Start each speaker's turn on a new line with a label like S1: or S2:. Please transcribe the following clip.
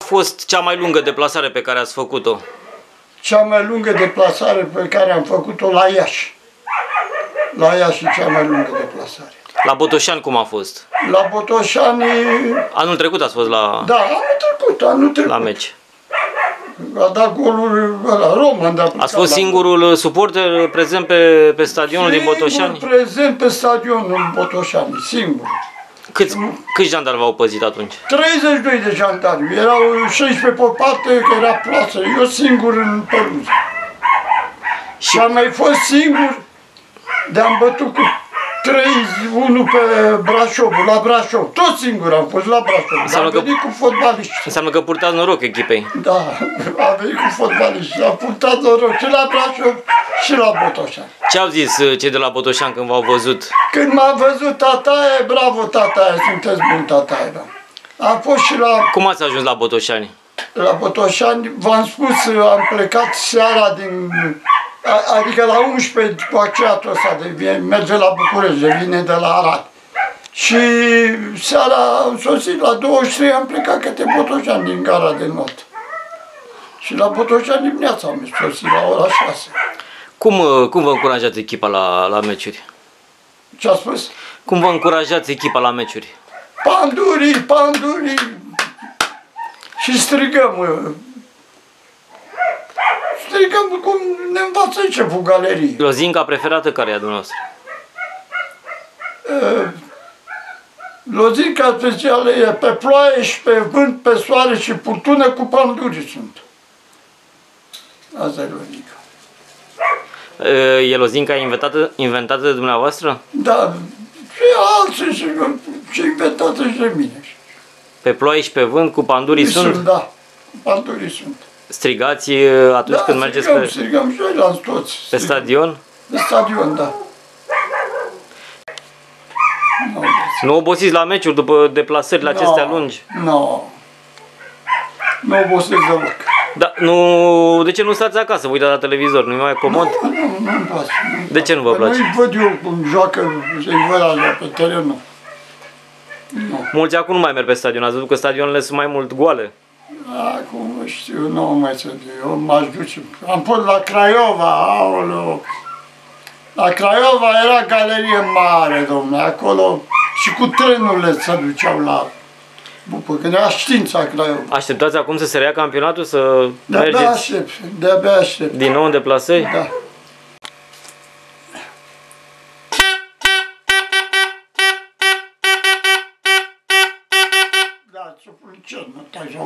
S1: A fost cea mai lungă deplasare pe care ați făcut-o?
S2: Cea mai lungă deplasare pe care am făcut-o la Iași. La Iași cea mai lungă deplasare.
S1: La Botoșani cum a fost?
S2: La Botoșani...
S1: Anul trecut ați fost la...
S2: Da, anul trecut.
S1: La meci.
S2: A dat golul ăla, Roman.
S1: Ați fost singurul suporter prezent pe stadionul din Botoșani?
S2: Singur prezent pe stadionul Botoșani, singur.
S1: Câți jandarmi v-au păzit atunci?
S2: 32 de jandarmi. Erau 16 pe parte, că era plasă. Eu singur în păluză. Și am mai fost singur de-am bătut cu 3-1 pe Brașov, la Brașov. Tot singur am fost la Brașov. Am venit cu fotbaliști.
S1: Înseamnă că purtați noroc echipei.
S2: Da, am venit cu fotbaliști. Am purtat noroc și la Brașov și la Botoșani.
S1: Ce au zis cei de la Botoșani când v-au văzut?
S2: Când m-a văzut tataie, bravo tataie, sunteți bun tataie. Da. Am fost și la...
S1: Cum ați ajuns la Botoșani?
S2: La Botoșani, v-am spus, am plecat seara din... Adică la 11 cu acceatul ăsta de merge la București, de vine de la Arad. Și seara am sosit, la 23 am plecat către Botoșani din gara de not. Și la Botoșani dimineața am sosit la ora 6.
S1: Cum vă încurajați echipa la meciuri?
S2: Ce a spus?
S1: Cum vă încurajați echipa la meciuri?
S2: Pandurii, pandurii! Și strigăm. Strigăm cum ne învață șeful galeriei.
S1: Lozinca preferată care e a dumneavoastră?
S2: Lozinca specială e pe ploaie și pe vânt, pe soare și furtună cu panduri sunt. Asta e lozinca.
S1: E lozinca inventată de dumneavoastră?
S2: Da, și alții și inventată și de mine.
S1: Pe ploaie și pe vânt cu pandurii sunt?
S2: Da, cu pandurii sunt.
S1: Strigați atunci când mergeți pe...
S2: strigăm și noi la toți.
S1: Pe stadion?
S2: Pe stadion, da.
S1: Nu obosiți la meciuri după deplasările acestea lungi?
S2: Nu. Nu obosesc deloc.
S1: Da, nu, de ce nu stați acasă, vă uitați la televizor, nu-i mai comod?
S2: Nu-mi place.
S1: De ce nu vă place?
S2: Nu-i văd eu cum joacă, să-i văd alea pe teren, nu.
S1: Mulți acum nu mai merg pe stadion, ați văzut că stadionele sunt mai mult goale.
S2: Acum știu, nu mai sunt, eu m-aș duce. Am fost la Craiova, aoleu. La Craiova era galerie mare, domnule, acolo și cu trenurile se duceau la... După când era știința Craiova.
S1: Așteptați acum să se reia campionatul, să mergeți
S2: de-abia aștept.
S1: Din nou în deplasări?
S2: Da. Da, ce-o pun cer, nu tai,